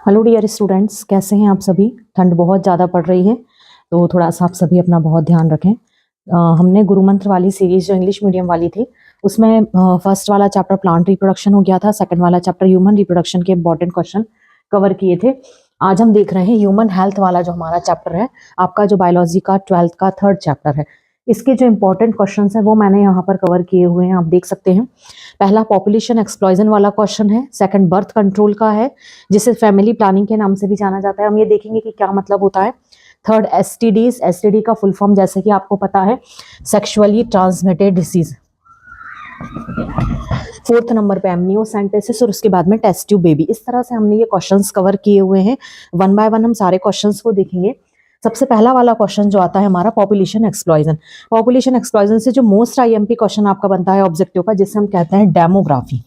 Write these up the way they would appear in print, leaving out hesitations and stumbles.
Hello dear students, कैसे हैं आप सभी। ठंड बहुत ज़्यादा पड़ रही है तो थोड़ा सा आप सभी अपना बहुत ध्यान रखें। हमने गुरु मंत्र वाली सीरीज जो इंग्लिश मीडियम वाली थी उसमें फर्स्ट वाला चैप्टर प्लांट रिप्रोडक्शन हो गया था, सेकंड वाला चैप्टर ह्यूमन रिप्रोडक्शन के इंपॉर्टेंट क्वेश्चन कवर किए थे। आज हम देख रहे हैं ह्यूमन हेल्थ वाला जो हमारा चैप्टर है, आपका जो बायोलॉजी का 12th का थर्ड चैप्टर है। इसके जो इंपॉर्टेंट क्वेश्चंस हैं वो मैंने यहाँ पर कवर किए हुए हैं, आप देख सकते हैं। पहला पॉपुलेशन एक्सप्लॉजन वाला क्वेश्चन है, सेकंड बर्थ कंट्रोल का है जिसे फैमिली प्लानिंग के नाम से भी जाना जाता है, हम ये देखेंगे कि क्या मतलब होता है। थर्ड एसटीडीज, एसटीडी का फुल फॉर्म जैसे कि आपको पता है sexually transmitted disease. Fourth number पे एमनियोसेंटेसिस और उसके बाद में टेस्ट ट्यूब बेबी। इस तरह से हमने ये क्वेश्चंस कवर किए हुए हैं। वन बाय वन हम सारे क्वेश्चंस को देखेंगे। सबसे पहला वाला क्वेश्चन जो आता है हमारा पॉपुलेशन एक्सप्लॉजन। पॉपुलेशन एक्सप्लॉजन से जो मोस्ट आईएमपी क्वेश्चन आपका बनता है ऑब्जेक्टिव का, जिसे हम कहते हैं डेमोग्राफी।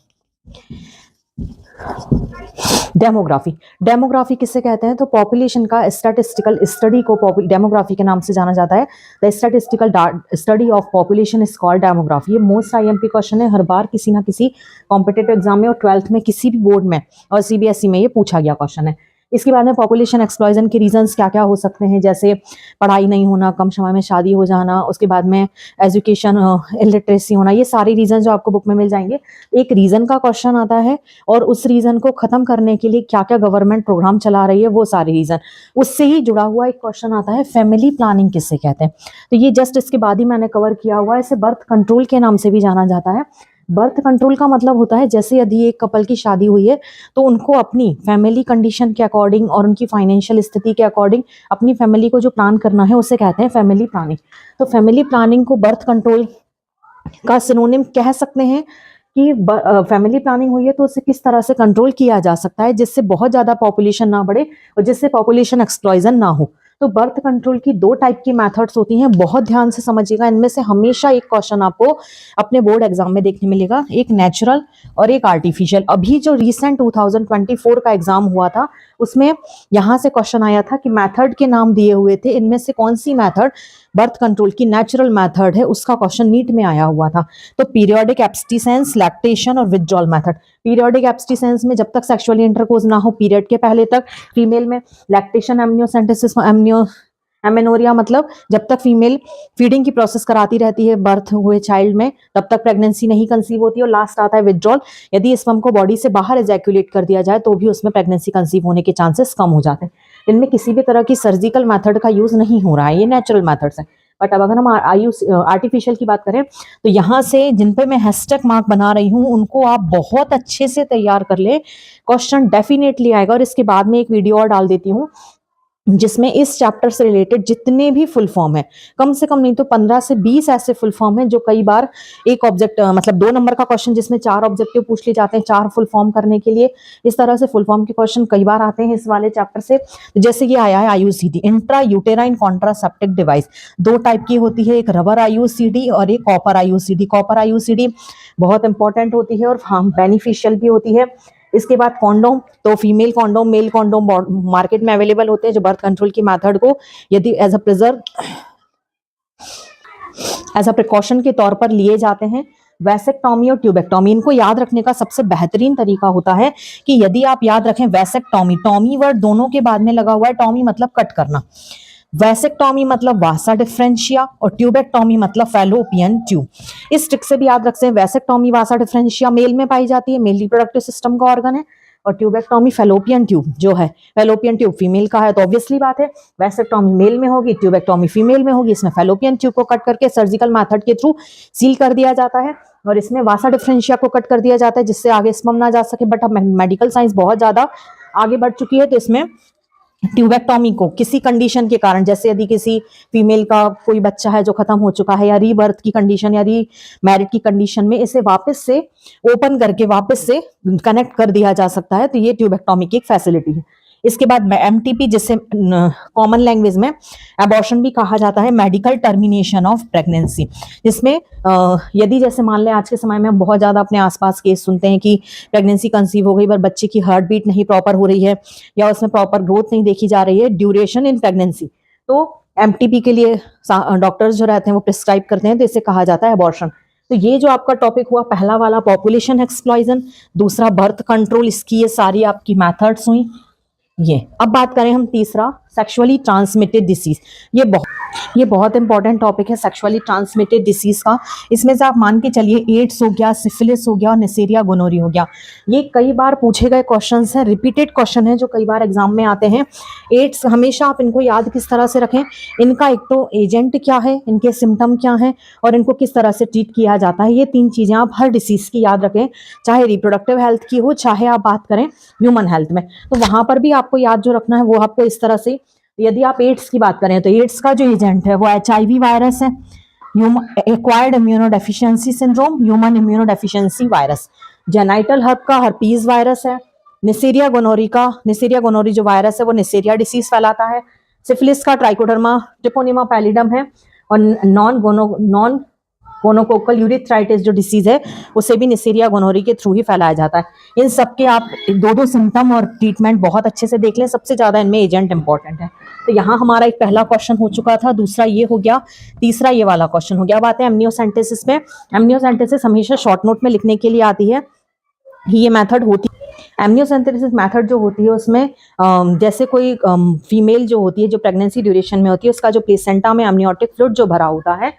डेमोग्राफी किससे कहते हैं? तो पॉपुलेशन का स्टैटिस्टिकल स्टडी को डेमोग्राफी के नाम से जाना जाता है। The statistical study of population is called demography. ये मोस्ट आईएमपी क्वेश्चन है, हर बार किसी ना किसी कॉम्पिटिटिव एग्जाम में और 12th में किसी भी बोर्ड में और सीबीएसई में ये पूछा गया क्वेश्चन है। इसके बाद में पॉपुलेशन एक्सप्लॉजन के रीजंस क्या क्या हो सकते हैं, जैसे पढ़ाई नहीं होना, कम समय में शादी हो जाना, उसके बाद में एजुकेशन इलिटरेसी होना, ये सारे रीजन जो आपको बुक में मिल जाएंगे। एक रीजन का क्वेश्चन आता है और उस रीजन को खत्म करने के लिए क्या क्या गवर्नमेंट प्रोग्राम चला रही है, वो सारे रीजन। उससे ही जुड़ा हुआ एक क्वेश्चन आता है फैमिली प्लानिंग किससे कहते हैं। तो ये जस्ट इसके बाद ही मैंने कवर किया हुआ है। इसे बर्थ कंट्रोल के नाम से भी जाना जाता है। बर्थ कंट्रोल का मतलब होता है जैसे यदि एक कपल की शादी हुई है तो उनको अपनी फैमिली कंडीशन के अकॉर्डिंग और उनकी फाइनेंशियल स्थिति के अकॉर्डिंग अपनी फैमिली को जो प्लान करना है उसे कहते हैं फैमिली प्लानिंग। तो फैमिली प्लानिंग को बर्थ कंट्रोल का सिनोनिम कह सकते हैं कि फैमिली प्लानिंग हुई है तो उसे किस तरह से कंट्रोल किया जा सकता है जिससे बहुत ज्यादा पॉपुलेशन ना बढ़े और जिससे पॉपुलेशन एक्सप्लॉजन ना हो। तो बर्थ कंट्रोल की दो टाइप की मेथड्स होती हैं, बहुत ध्यान से समझिएगा। इनमें से हमेशा एक क्वेश्चन आपको अपने बोर्ड एग्जाम में देखने मिलेगा, एक नेचुरल और एक आर्टिफिशियल। अभी जो रिसेंट 2024 का एग्जाम हुआ था उसमें यहाँ से क्वेश्चन आया था कि मेथड के नाम दिए हुए थे, इनमें से कौन सी मेथड बर्थ कंट्रोल की नेचुरल मेथड है, उसका क्वेश्चन नीट में आया हुआ था। तो पीरियोडिक एब्स्टिसेंस, लैक्टेशन और विथड्रॉल मेथड। पीरियोडिक एब्स्टिसेंस में जब तक सेक्सुअली इंटरकोर्स ना हो पीरियड के पहले तक फीमेल में, लैक्टेशन एमनियोसेंटेसिस एमेनोरिया मतलब जब तक फीमेल फीडिंग की प्रोसेस कराती रहती है बर्थ हुए चाइल्ड में तब तक प्रेगनेंसी नहीं कंसीव होती। और लास्ट आता है विथड्रॉल, यदि स्पर्म को बॉडी से बाहर एजैक्यूलेट कर दिया जाए तो भी उसमें प्रेगनेंसी कंसीव होने के चांसेस कम हो जाते हैं। इनमें किसी भी तरह की सर्जिकल मेथड का यूज नहीं हो रहा है, ये नेचुरल मेथड्स है। बट अब अगर हम आर्टिफिशियल की बात करें तो यहाँ से जिन पे मैं हैशटैग मार्क बना रही हूँ उनको आप बहुत अच्छे से तैयार कर ले, क्वेश्चन डेफिनेटली आएगा। और इसके बाद में एक वीडियो और डाल देती हूँ जिसमें इस चैप्टर से रिलेटेड जितने भी फुल फॉर्म है, कम से कम नहीं तो 15 से 20 ऐसे फुल फॉर्म है जो कई बार एक ऑब्जेक्ट मतलब 2 नंबर का क्वेश्चन जिसमें 4 ऑब्जेक्टिव पूछ लिए जाते हैं 4 फुल फॉर्म करने के लिए। इस तरह से फुल फॉर्म के क्वेश्चन कई बार आते हैं इस वाले चैप्टर से। जैसे ये आया है IUCD, intra uterine contraceptive device. 2 type की होती है, एक रबर आईयूसीडी और एक कॉपर आईयूसीडी। कॉपर आईयूसीडी बहुत इंपॉर्टेंट होती है और बेनिफिशियल भी होती है। इसके बाद कॉन्डोम, तो female condom male condom market में अवेलेबल होते हैं जो बर्थ कंट्रोल की मेथड को यदि एज अ प्रिकॉशन के तौर पर लिए जाते हैं। वैसेक्टॉमी और ट्यूबेक्टॉमी, इनको याद रखने का सबसे बेहतरीन तरीका होता है कि यदि आप याद रखें वैसेक्टॉमी, टॉमी वर्ड दोनों के बाद में लगा हुआ है, टॉमी मतलब कट करना, वैसेक्टॉमी मतलब वासा डिफरेंशिया और ट्यूबेक्टॉमी मतलब फैलोपियन ट्यूब। इस ट्रिक से भी याद रखते हैं, वैसेक्टॉमी वासा डिफरेंशिया मेल में पाई जाती है, मेल रिप्रोडक्टिव सिस्टम का ऑर्गन है, और ट्यूबेक्टॉमी फैलोपियन ट्यूब जो है, फैलोपियन ट्यूब फीमेल का है तो ऑब्वियसली बात है वैसेक्टॉमी मेल में होगी, ट्यूबेक्टॉमी फीमेल में होगी। इसमें फैलोपियन ट्यूब को कट करके सर्जिकल मेथड के थ्रू सील कर दिया जाता है और इसमें वासा डिफरेंशिया को कट कर दिया जाता है जिससे आगे स्पर्म ना जा सके। बट अब मेडिकल साइंस बहुत ज्यादा आगे बढ़ चुकी है तो इसमें ट्यूबेक्टॉमी को किसी कंडीशन के कारण, जैसे यदि किसी फीमेल का कोई बच्चा है जो खत्म हो चुका है या रीबर्थ की कंडीशन या रीमैरिड की कंडीशन में, इसे वापस से ओपन करके वापस से कनेक्ट कर दिया जा सकता है। तो ये ट्यूबेक्टॉमी की एक फैसिलिटी है। इसके बाद एमटीपी, जिसे कॉमन लैंग्वेज में एबॉर्शन भी कहा जाता है, मेडिकल टर्मिनेशन ऑफ प्रेगनेंसी, जिसमें यदि जैसे मान लें आज के समय में हम बहुत ज्यादा अपने आसपास केस सुनते हैं कि प्रेगनेंसी कंसीव हो गई पर बच्चे की हार्ट बीट नहीं प्रॉपर हो रही है या उसमें प्रॉपर ग्रोथ नहीं देखी जा रही है, ड्यूरेशन इन प्रेगनेंसी, तो एमटीपी के लिए डॉक्टर्स जो रहते हैं वो प्रिस्क्राइब करते हैं, तो इसे कहा जाता है एबॉर्शन। तो ये जो आपका टॉपिक हुआ पहला वाला पॉपुलेशन एक्सप्लॉजन, दूसरा बर्थ कंट्रोल, इसकी ये सारी आपकी मेथड्स हुई। ये। अब बात करें हम तीसरा, सेक्सुअली ट्रांसमिटेड डिसीज। ये बहुत इंपॉर्टेंट टॉपिक है सेक्सुअली ट्रांसमिटेड डिसीज का। इसमें से आप मान के चलिए एड्स हो गया, सिफिलिस हो गया और नेसेरिया गोनोरी हो गया। ये कई बार पूछे गए क्वेश्चंस हैं, रिपीटेड क्वेश्चन है जो कई बार एग्जाम में आते हैं। एड्स हमेशा आप इनको याद किस तरह से रखें, इनका एक तो एजेंट क्या है, इनके सिम्टम क्या हैं और इनको किस तरह से ट्रीट किया जाता है। ये 3 चीजें आप हर डिसीज की याद रखें, चाहे रिप्रोडक्टिव हेल्थ की हो, चाहे आप बात करें ह्यूमन हेल्थ में। तो वहां पर भी आपको याद जो रखना है वो आपको इस तरह से, यदि आप एड्स की बात करें तो एड्स का जो एजेंट है वो HIV वायरस है, acquired immunodeficiency syndrome, human immunodeficiency virus. Genital herp का हर्पीज वायरस है। नेसेरिया गोनोरी जो वायरस है वो नेसेरिया डिसीज फैलाता है। सिफिलिस का ट्राइकोडर्मा ट्रिपोनिमा पैलिडम है। और नॉन गोनोकोकल यूरिथ्राइटिस जो डिसीज है उसे भी नेसेरिया गोनोरी के थ्रू ही फैलाया जाता है। इन सबके आप 2-2 सिम्टम और ट्रीटमेंट बहुत अच्छे से देख लें, सबसे ज्यादा इनमें एजेंट इंपॉर्टेंट है। तो यहाँ हमारा एक पहला क्वेश्चन हो चुका था, दूसरा ये हो गया, तीसरा ये वाला क्वेश्चन हो गया। अब आते हैं एमनियोसेंटेसिस में। एमनियोसेंटेसिस हमेशा शॉर्ट नोट में लिखने के लिए आती है। ये मेथड होती है, एमनियोसेंटेसिस मेथड जो होती है उसमें जैसे कोई फीमेल जो होती है, जो प्रेगनेंसी ड्यूरेशन में होती है, उसका जो प्लेसेंटा में एमनियोटिक फ्लूइड जो भरा होता है,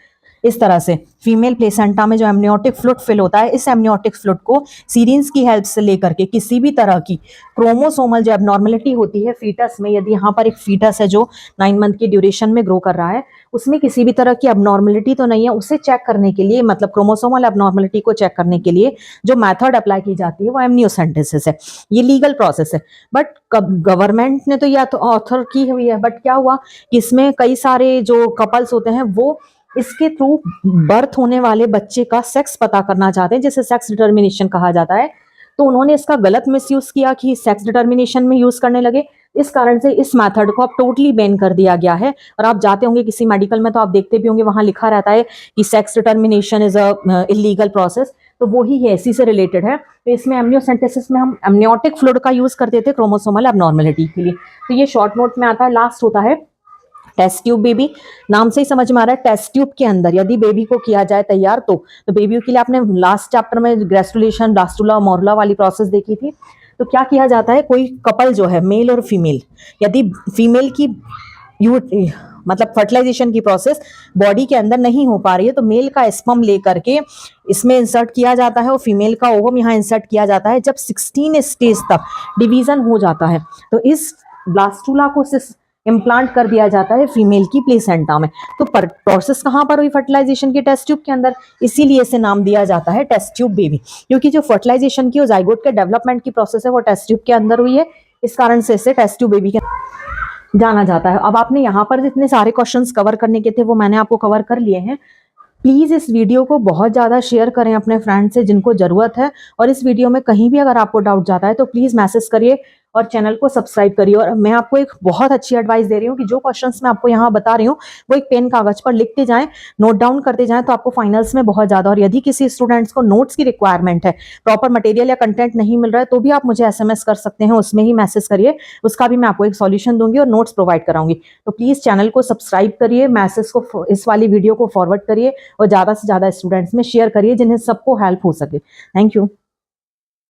इस तरह से फीमेल प्लेसेंटा में जो एमनियोटिक फ्लूइड फिल होता है, इस एमनियोटिक फ्लूइड को सीरीन्स की हेल्प से लेकर के किसी भी तरह की क्रोमोसोमल जो एबनॉर्मलिटी होती है फीटस में, यदि यहाँ पर एक फीटस है जो 9 मंथ की ड्यूरेशन में ग्रो कर रहा है, उसमें किसी भी तरह की एबनॉर्मलिटी तो नहीं है, उसे चेक करने के लिए, मतलब क्रोमोसोमल एबनॉर्मलिटी को चेक करने के लिए जो मेथड अप्लाई की जाती है वो एमनियोसेंटेसिस है। ये लीगल प्रोसेस है, बट गवर्नमेंट ने तो यह ऑथर की हुई है, बट क्या हुआ कि इसमें कई सारे जो कपल्स होते हैं वो इसके थ्रू बर्थ होने वाले बच्चे का सेक्स पता करना चाहते हैं, जिसे सेक्स डिटर्मिनेशन कहा जाता है। तो उन्होंने इसका गलत मिसयूज किया कि सेक्स डिटर्मिनेशन में यूज करने लगे। इस कारण से इस मेथड को अब टोटली बैन कर दिया गया है। और आप जाते होंगे किसी मेडिकल में तो आप देखते भी होंगे वहां लिखा रहता है कि sex determination is a illegal process, तो वो ही है, इसी से रिलेटेड है। तो इसमें एमनियोसेंटेसिस में हम एमनियोटिक फ्लूइड का यूज करते थे क्रोमोसोमल एबनॉर्मलिटी के लिए। तो ये शॉर्ट नोट में आता है। लास्ट होता है टेस्ट ट्यूब बेबी। नाम से ही समझ में आ रहा है, टेस्ट ट्यूब के अंदर यदि बेबी को किया जाए तैयार तो बेबी के लिए आपने लास्ट चैप्टर में ग्रेस्टुलेशन, ब्लास्टुला, मोरुला वाली प्रोसेस देखी थी। तो क्या किया जाता है, कोई कपल जो है मेल और फीमेल, यदि फीमेल की मतलब फर्टिलाइजेशन की प्रोसेस बॉडी के अंदर नहीं हो पा रही है तो मेल का स्पर्म लेकर के इसमें इंसर्ट किया जाता है और फीमेल का ओवम यहाँ इंसर्ट किया जाता है। जब 16 स्टेज तक डिवीजन हो जाता है तो इस ब्लास्टुला को इम्प्लांट कर दिया जाता है फीमेल की प्लेसेंटा में। तो प्रोसेस कहाँ पर हुई, फर्टिलाइजेशन के टेस्ट ट्यूब के अंदर, इसीलिए इसे नाम दिया जाता है टेस्ट ट्यूब बेबी, क्योंकि जो फर्टिलाइजेशन की और जाइगोट के डेवलपमेंट की प्रोसेस है वो टेस्ट ट्यूब के अंदर हुई है, इस कारण से इसे टेस्ट ट्यूब बेबी के जाना जाता है। अब आपने यहाँ पर जितने सारे क्वेश्चंस कवर करने के थे वो मैंने आपको कवर कर लिए हैं। प्लीज़ इस वीडियो को बहुत ज़्यादा शेयर करें अपने फ्रेंड से जिनको ज़रूरत है, और इस वीडियो में कहीं भी अगर आपको डाउट जाता है तो प्लीज़ मैसेज करिए और चैनल को सब्सक्राइब करिए। और मैं आपको एक बहुत अच्छी एडवाइस दे रही हूँ कि जो क्वेश्चंस मैं आपको यहाँ बता रही हूँ वो एक पेन कागज पर लिखते जाएं, नोट डाउन करते जाएं, तो आपको फाइनल्स में बहुत ज़्यादा। और यदि किसी स्टूडेंट्स को नोट्स की रिक्वायरमेंट है, प्रॉपर मटेरियल या कंटेंट नहीं मिल रहा है, तो भी आप मुझे SMS कर सकते हैं, उसमें ही मैसेज करिए, उसका भी मैं आपको एक सॉल्यूशन दूंगी और नोट्स प्रोवाइड कराऊंगी। तो प्लीज़ चैनल को सब्सक्राइब करिए, मैसेज को, इस वाली वीडियो को फॉरवर्ड करिए और ज़्यादा से ज़्यादा स्टूडेंट्स में शेयर करिए जिन्हें सबको हेल्प हो सके। Thank you.